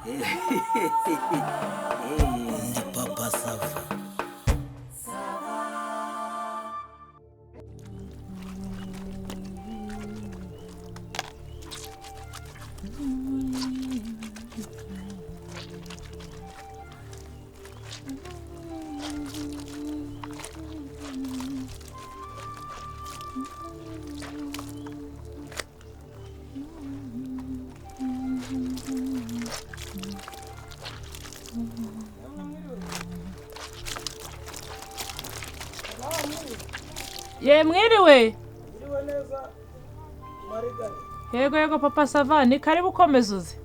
Ndi papa sava. Ye mwiriwe. Mwiriwe neza Marigari. Yego papa sava ni karibu komezuze.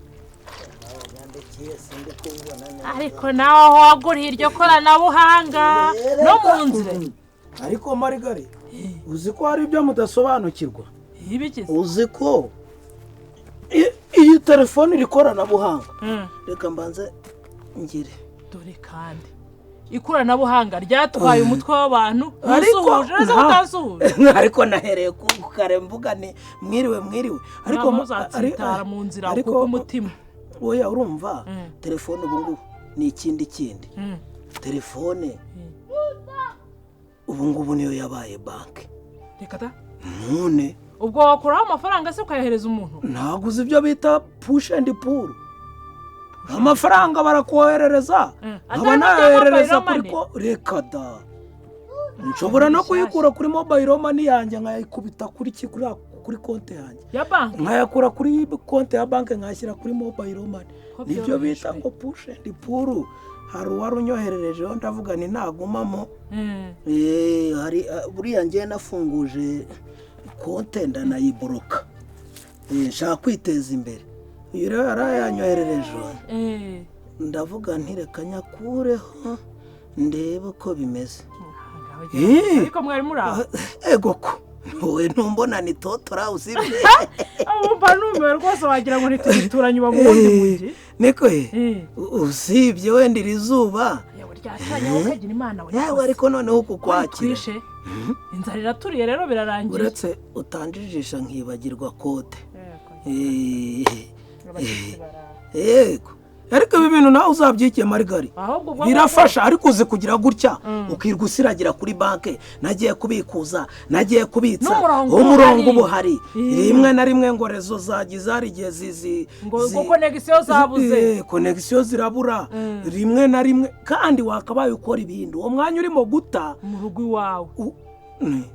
Yandikiye sindi kubona neza. Ariko naho waguriye iryo koranabuhanga no mu nzira. Ariko Marigari uzi ko hari ibyo mudasobanukirwa. Ibikize. Uzi ko iyi telefone iri koranabuhanga. Reka mbanze ngire. Dore kandi ikoranabuhanga ryatwaye umutwe w'abantu usuhuje neza utasuhuje. Ariko nahereye ku kare mvuga ni mwiriwe ariko muzatsitara mu nzira kuko umutima. Oya urumva telefone ubu ngubu ni ikindi telefone ubu ngubu niyo yabaye banki. Reka ta none ubwo wakuraho amafaranga se ukayahereza umuntu? Naguze ibyo bita push and pull. Amafaranga barakoherereza aba nayoherereza kuri ko reka da nshobora no kuyikura kuri mobile money yanjye nkayikubita kuri konti yanjye ya banki, nkayakura kuri konti ya banki nkashyira kuri mobile money. Nibyo bita ngo push and pull. Hari warunyoherereje ndavuga ni nagumamo hari buriya ngiye nafunguje konti ndanayiboroka nshaka kwiteza imbere. Iyo rero arayanyoherereje ndavuga ntireka nyakureho ndebe uko bimeze. Ariko mwari muraho? Ego ko wowe ntumbona ni totora usibye umva numewe rwose wagira ngo ntituturanye uba mundi mugi niko usibye wenda iri zuba yawe ryacanye ukagira imana we yawe ariko noneho kukwakira inzara iraturiye rero birarangiye. Uretse utanjijisha nkibagirwa kode. Yego ariko ibi bintu nawe uzabyikiye Marigari birafasha. Ariko uzi kugira gutya ukirwa usiragira kuri banki nagiye kubikuza nagiye kubitsa umurongo ubuhari rimwe na rimwe ngo rezo zagizari igihe zizi ngo connection zabuze connection zirabura rimwe na rimwe kandi wakabaye ukora ibindi uwo mwanya urimo guta mu rugo iwawe.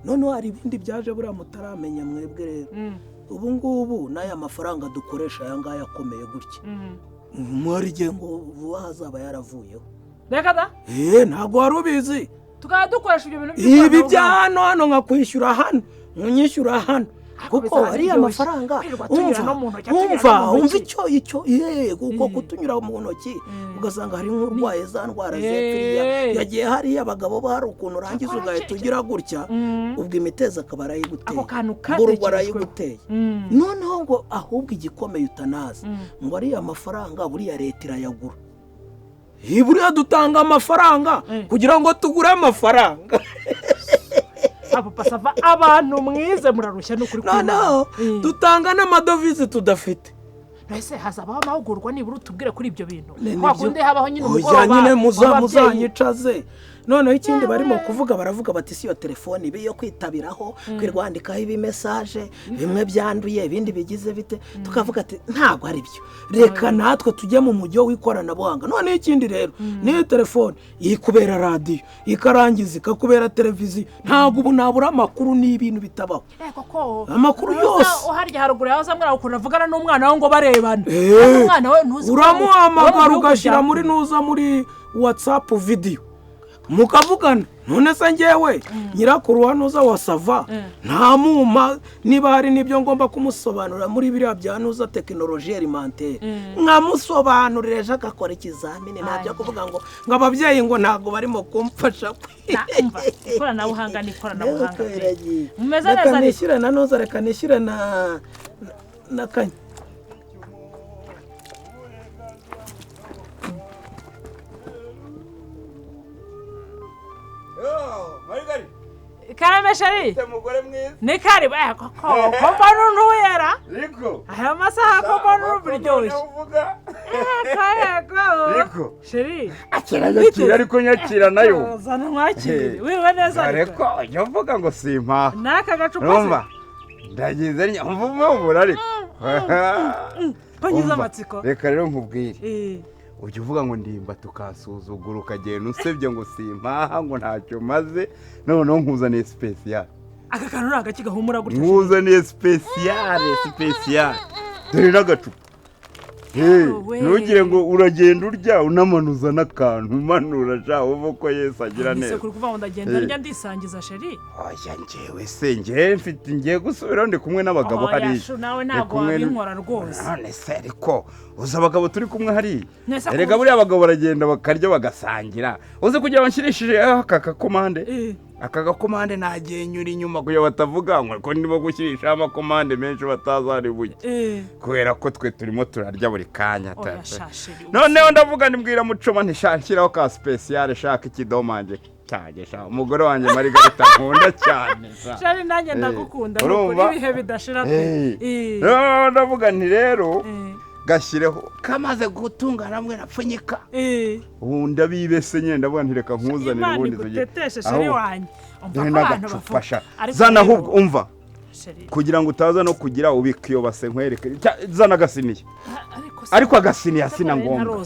None hari ibindi byaje buriya mutaramenya mwebwe rero. Ubu ngubu n'aya mafaranga dukoresha aya ngaya akomeye gutya mwarigiye ngo vuba hazaba yaravuyeho. Reka da ntabwo wari ubizi tukaba dukoresha ibyo bintu ibi bya hano nkakwishyura hano nkunyishyura hano kuko ari amafaranga umva icyo kuko kutunyura mu ntoki ugasanga hari nk'urwaye za ndwara zepfiriya yagiye hariya abagabo bahari ukuntu urangiza ugahita ugira gutya ubwo imiteza akaba arayiguteye burwa arayiguteye. Noneho ngo ahubwo igikomeye utanazi ngo ariya mafaranga buriya leta irayagura. Buriya dutanga amafaranga kugira ngo tugure amafaranga. Papa sava abantu mwize murarushya n'ukuri kuri no dutanga n'amadovize tudafite. Ese hazabaho amahugurwa nibura utubwire kuri ibyo bintu kwakunde habaho nyine umugoroba nyine muzanyicaze. Noneho ikindi barimo kuvuga baravuga bati si yo telefone ibi yo kwitabiraho kwirwandikaho ibi message bimwe byanduye ibindi bigize bite tukavuga ati ntago ari byo reka natwe tujye mu mujyo w'ikoranabuhanga. Noneho ikindi rero ni telefone ikubera radio ikarangiza ikakubera televiziyo ntago ubu nabura amakuru n'ibintu bitabaho amakuru yose uharya haruguru yaho zamwe ukunda vugana n'umwana wawe ngo barebana umwana we ntuzi uramuhamagara ugashyira muri nuza muri WhatsApp video mukavugana. None se ngewe nyirakuru wanuza wasava nta muma niba hari nibyo ngomba kumusobanura muri biriya byanuza technologie alimentaire nkamusobanurira akakora ikizamini ntabyo kuvuga ngo ababyeyi ngo ntago barimo kumfasha ikoranabuhanga n'ikoranabuhanga mumeze neza. Reka nishyire na nuza reka nishyire na kanya. Marigari Karame shari mugore mwiza ni kari koko nuyera Riko aya masaha koko n'uburyoshye uvuga ariko sheri akira ariko nyakira nayo zana mwakire wiwe neza ariko ujya uvuga ngo simpa naka gacupa urumva ndagize nyamvumubura ariko panyiza amatsiko reka rero nkubwire ujya uvuga ngo ndimba tukasuzugura ukagenda usebye ngo simpaha ngo ntacyo maze noneho nkuzaniye special aka kantu nagaki gahumura gutya nkuzaniye special dore n'agacupa ntugire ngo uragenda urya unamanuza n'akantu umanura sha uvuga ko Yesu agira neza kuri kuvuga ngo ndagenda urya ndisangiza sheri oya njyewe se mfite ngiye gusubiraho ndi kumwe n'abagabo hariya nawe ntabwo wabinkora rwose none se ariko uzi abagabo turi kumwe hariya erega buriya abagabo baragenda bakarya bagasangira uzi kugira banshirishije aka gakomande nagenyura inyuma kugira batavuga ngo ko ndimo gushyirishaho amakomande menshi batazaribuye kubera ko twe turimo turarya buri kanya noneho ndavuga nibwira mucoma ntishakiraho ka special shaka ikidomanje cyane sha umugore wanjye Margarita nkunda cyane shari nanjye ndagukunda nuko ibihe bidashira ndavuga nti rero gashyireho kamaze gutungana hamwe napfunyika ubu ndabibese nyine ndavuga nti reka nkuzanire ubundi tuteteshe sheri wanjye n'agacupasha zana ahubwo umva kugira ngo utaza no kugira ubika iyo base nkwereke zana agasiniye ariko agasiniya sina ngombwa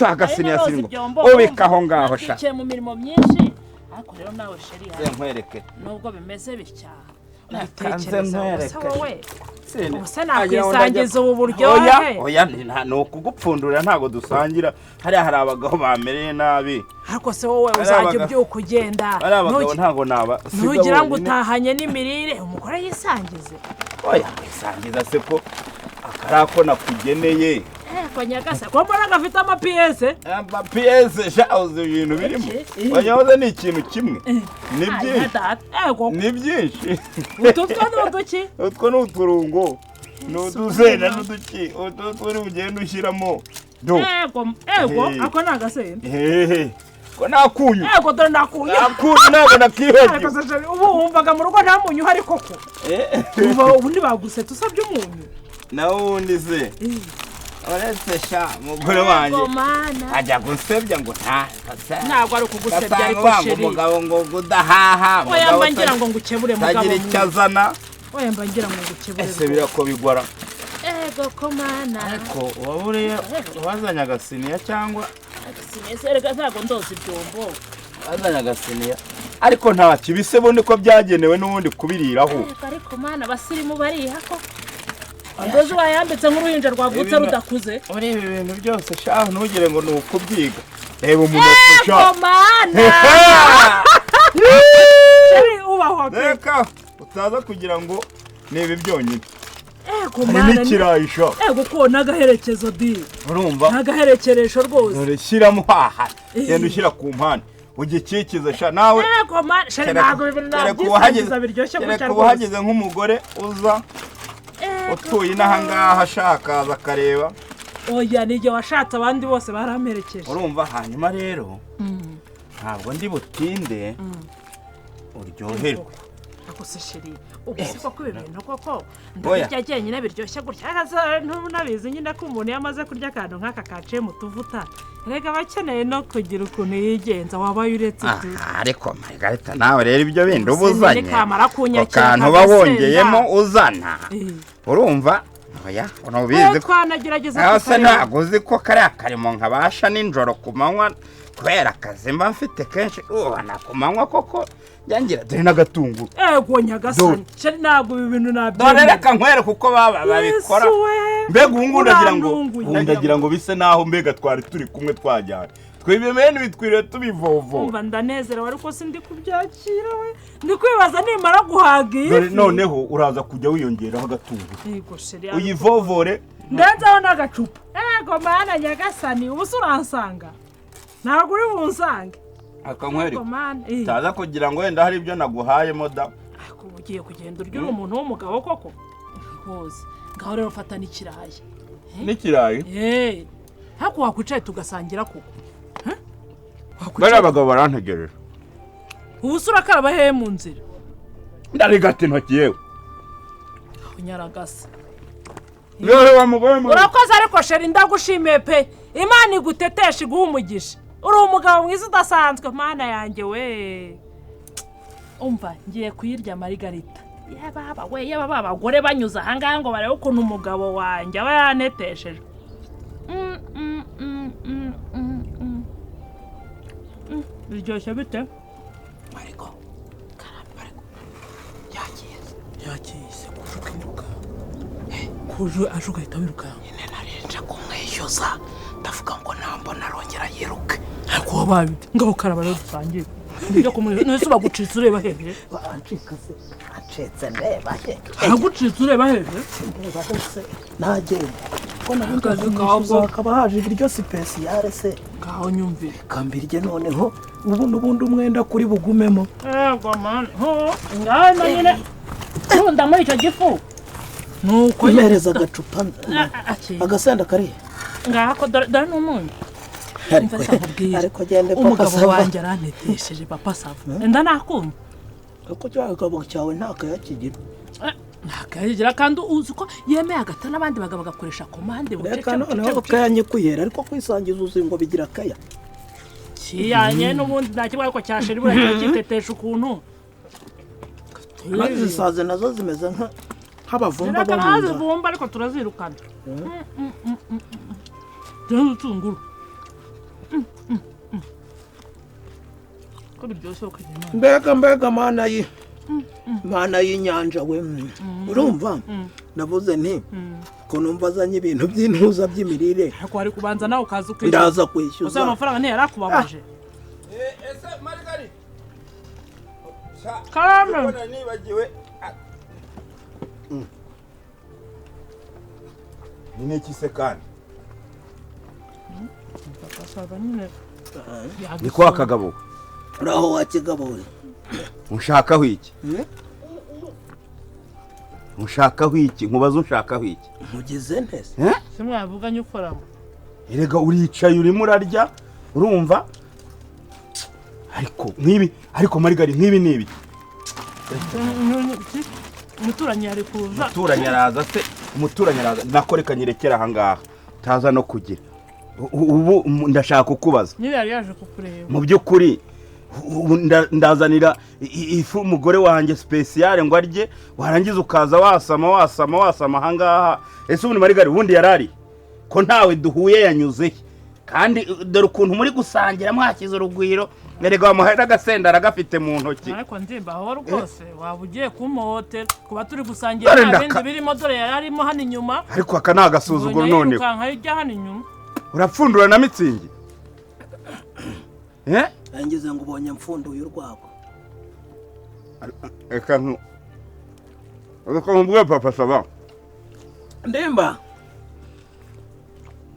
agasiniya sina ngombwa ubika aho ngaho sha mu mirimo myinshi ariko rero nawe sheri nkwereke nubwo bimeze bitya kanze nkwereke ubuse nakwisangiza ubu buryohe oya ni ukugupfundurira ntabwo dusangira hariya hari abagabo bamereye nabi ariko se wowe uzajya ubyuka ugenda ari abagabo ntabwo naba ntugira ngo utahanye n'imirire umugore yisangize oya yisangiza se ko akarako nakugeneye ko nyagasa ko mbona gafite amapiyese shawuze ibintu birimo wanyahoze ni ikintu kimwe ni byinshi utwo ni uturungo ni udusenda n'uduki utwo ni ugenda ushyiramo ako ni agasenda ko nakunyu dore nakunyu ntabwo nakibagiwe ubu wumvaga mu rugo nta munyu uhari koko ubundi bagusetse usabye umunyu nawe ubundi se uretse sha umugore wanjye ajya gusebya ngo ntabwo ari ukugusebya ariko sheri umugabo ngo udahaha oya mba ngira ngo ngukebure mugabo tagira icyo azana oya mba ngira ngo ngukebure ese birako bigora ko mana ariko waburiye wazanye agasiniya cyangwa agasiniya se reka ntabwo ndoza ibyombo wazanye agasiniya ariko nta kibisebo niko byagenewe n'ubundi kubiriraho ariko mana basirimu bariha ko ndozi wayambitse nk'uruhinja rwavutse rudakuze muri ibi bintu byose shaho ntugire ngo ni ukubyiga reba umunota sha mana sheri ubaho reka utaza kugira ngo ni ibi byonyine hari n'ikirayisha ko n'agaherekezo di urumva n'agaherekeresho rwose dore shyiramo haha genda ushyira ku mpande ugikikize sha nawe sheri ntabwo ibintu nabyisangiza biryoshye gutya rwose uhageze nk'umugore uza utuye n'ahangaha ashaka aza akareba oya n'igihe washatse abandi bose baramerekeje urumva hanyuma rero ntabwo ndi butinde uryoherwe ako se sheri ubuse koko ibintu koko ndabirya jyenyine biryoshye gutya ntunabizi nyine ko umuntu yamaze kurya akantu nk'aka kaciye mu tuvuta rega bakeneye no kugira ukuntu yigenza wabaye uretse ariko Margarita nawe rero ibyo bindi ubuzanye akantu uba wongeyemo uzana urumva oya unubizi twanagerageza ntabwo uzi ko kariya karimo nkabasha nijoro ku manywa kubera akazi mba mfite kenshi ubona ku manywa koko yangira dore n'agatunguru nyagasani ntabwo ibi bintu dore reka nkwereke uko babikora mbega ubu ndagira ngo bise naho mbega twari turi kumwe twajyana twebwe bene bitwiriye tubivovo umva ndanezerewe ariko sindi kubyakira we ndi kwibaza nimara guhaga iyi noneho uraza kujya wiyongeraho agatunguru uyivovore ndenzaho n'agacupa mana nyagasani ubu se uransanga ntabwo uri bunsange akankwereka utaza kugira ngo wenda hari ibyo naguhayemo da ugiye kugenda urya uri umuntu w'umugabo koko rwose ngaho rero fata n'ikirayi n'ikirayi hako wakwicaye tugasangira koko bariya abagabo barantegereje ubu se urakaraba hehe mu nzira ndarigata intoki yewe unyaragasa yewe wa mugore urakoze ariko sheri ndagushimiye pe Imana igutetesha iguha umugisha uri umugabo mwiza udasanzwe mana yanjye we umva ngiye kuyirya Margarita yaba abagore banyuze ahangaha ngo barebe ukuntu umugabo wanjye aba yanetesheje biryoshye bite ariko yagiye kujuka kuje aje ugahita wiruka nyine narenje kumwishyuza ndavuga ngo nambona arongera yiruke ariko wababite ngaho karaba rero dusangiye nibyo kumwe nese bagucitse ureba hehe bancikase acetse ndeba he agucitse ureba hehe ndeba hose nagenda ko nakazi kawo kaba haje ibiryo spécial se ngaho nyumvire kambirye noneho ubundi umwenda kuri bugumemo yego man ho ngaho nyine nkunda muri icyo gifu nuko imereza agacupa agasenda kari ngaho ko dore n'umunyu ariko gende umugabo wanjye aranetesheje papa sava enda nakumva uko cyagabo cyawe ntakayakigira ntakayagira kandi uzi ko yemeye agata n'abandi bagabo bagakoresha komande bucece noneho kayanye kuyera ariko kwisangiza uzi ngo bigira kaya kiyanye n'ubundi nta kibaye ko cyashira bura kitetesha ukuntu maze saze nazo zimeze nk'abavumba bomba ariko turazirukana Tunguru. Ko biryoshye ukagenda. Mbega mana y'inyanja we. Urumva? Navuze nti ko numva zanye ibintu by'intuza by'imirire. Ariko ari kubanza nawe ukaza ukwishyura. Ndaza kwishyuza. Usa amafaranga ne yarakubabaje. Ese Margarita. Kame. Nibagiwe. Nine kisekana. Ni kwa kagabo. Uraho wakigabo. Unshakaho iki? Unshakaho iki? Nkubaza unshakaho iki? Mugize ntese. Simwavuganye ukoramo. Erega uricaye urimo urarya, urumva? Ariko Margarita nkibi nibi. Umuturanyi ari kuza. Umuturanyi araza se, umuturanyi araza nakoreka nyirekera aha ngaha. Taza no kugira. Ubu ndashaka kukubaza. Niba yari yaje kukureba. Mu byukuri ndazanira ifu umugore wanjye spécial ngo arye warangiza ukaza wasama aha ngaha. Ese ubundi Margarita ubundi yarari ko ntawe duhuye yanyuze kandi dore ukuntu muri gusangira mwakize urugwiro erega wamuhera agasenda aragafite mu ntoki. Ariko ndimba aho rwose wabugiye kumuhotera kuba turi gusangira n'abindi birimo dore yararimo hano inyuma. Ariko aka nagasuzuguro none ukankayijya hano inyuma urapfundura na mitsingi. Angize ngo ubonye mfunduye urwabo. Eka nkubwe papa saba. Ndemba.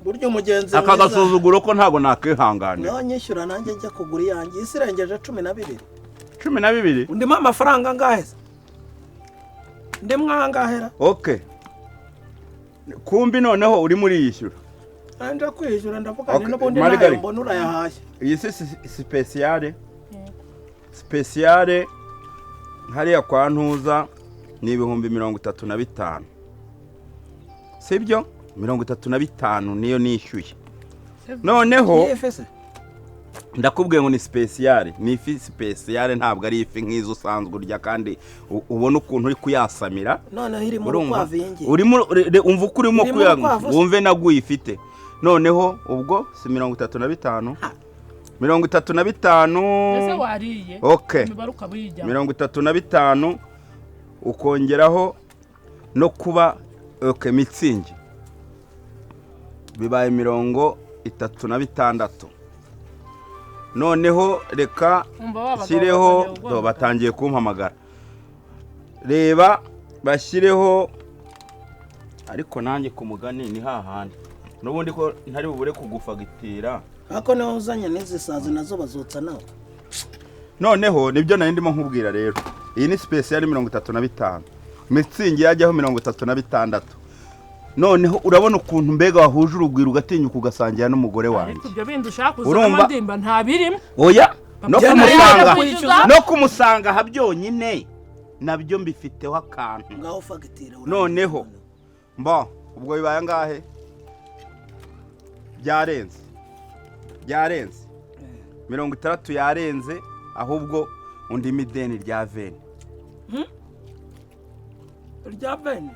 Buryo umugenzi aka gasuzuguro ko ntago nakihangane. No nyishyura nanjye njya kugura yanjye isirengeje 12. 12? Ndimo amafaranga ngahe? Ndemwa ngahera. Okay. Kumbi noneho uri muri yishyura. Anja kwishyura ndavuga n'ubundi nayo mbona urayahashye. Iyi si spécial hariya kwa ntuza ni 35,000. Sibyo? 35 niyo nishyuye. Noneho ndakubwiye ngo ni spécial, ni ifi spécial ntabwo ari ifi nk'izo usanzwe urya kandi ubona ukuntu uri kuyasamira. Noneho iri mu kwavinge. Urimo umva uko urimo kuyanywa wumve naguyifite. Noneho ubwo si 35. 35. Ese wariye. Okay. Imibaruka buyijya. 35 ukongeraho no kuba mitsingi. Bibaye 36. Noneho reka shyireho batangiye kumpamagara. Reba bashyireho ariko nanjye kumugani ni hahandi. Nubundi ko ntari bubure kugufagitira. Ako naho uzanye n'izisazi nazo bazutsa nawe. Noneho nibyo nari ndimo nkubwira rero. Iyi ni spécial 35. Mitsingi yajyaho 36. Noneho urabona ukuntu mbega wahuje urugwiro ugatinyuka ugasangira n'umugore wanjye. Ariko ibyo bindi ushaka kuzana ndimba nta birimo. Oya no kumusanga habyonyine nabyo mbifiteho akantu. Ngaho fagitira. Noneho ubwo bibaye ngahe? byarenze 60 yarenze ahubwo undi mideni rya veni rya veni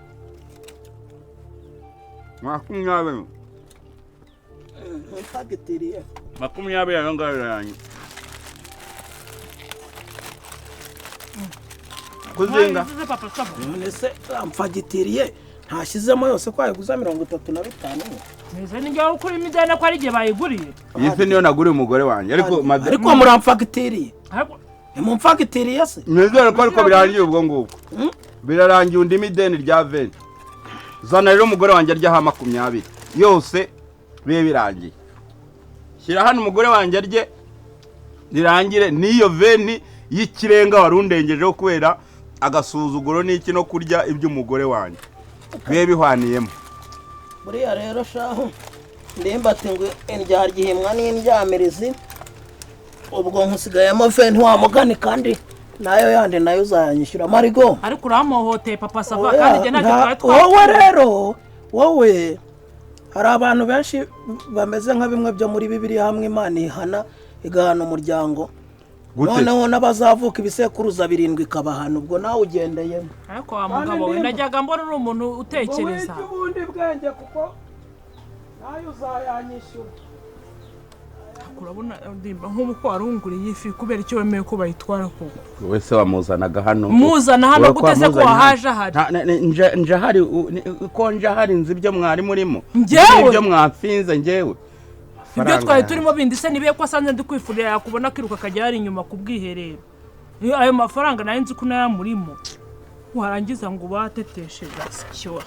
20 fagitiriye 20 yayo ngayo yanyu kuzinga none se amfagitiriye ntashyizemo yose ko ayiguza 35 neza ninjye ukuri imidene ko ari gihe bayiguriye yise niyo naguriye umugore wanjye ariko muramfagitiriye mumfagitiriye se nizere ko ariko birangiye ubwo ngubwo birarangiye undi mideni rya veni zana rero umugore wanjye arya 20 yose bibe birangiye shyira hano umugore wanjye arye rirangire niyo veni y'ikirenga warundengejeho kubera agasuzuguro n'iki no kurya iby'umugore wanjye bibe bihwaniyemo buriya rero shaho ndimbati ngo indyargihimwa n'indyamirizi ubwo nkusigayemo veni wamugani kandi nayo yandi nayo uzayanyishyura marigo ariko uramuhoteye papa sava kandi njye ntacyo twari wowe rero wowe hari abantu benshi bameze nka bimwe byo muri bibiri hamwe Imana ihana igahana umuryango noneho n'abazavuka ibisekuruza 7 ikabahana ubwo nawe ugendeyemo ariko wa mugabo we najyaga mbona uri umuntu utekereza wowe ubundi bwenge kuko nayo uzayanyishyura urabona ndimba nk'uko warunguriye ifi kubera icyo wemeye ko bayitwara ko wese wamuzanaga hano muzana hano guteze ko wahaje ahari nje hari ko nje hari nzi ibyo mwari murimo ibyo mwapfinze njyewe ibyo twari turimo bindi se nibiye ko asanze ndi kwifurira yakubona kiruka kajya hari inyuma ku bwiherero ayo mafaranga nayo nzi ko nayamurimo warangiza ngo bateteshe gasyo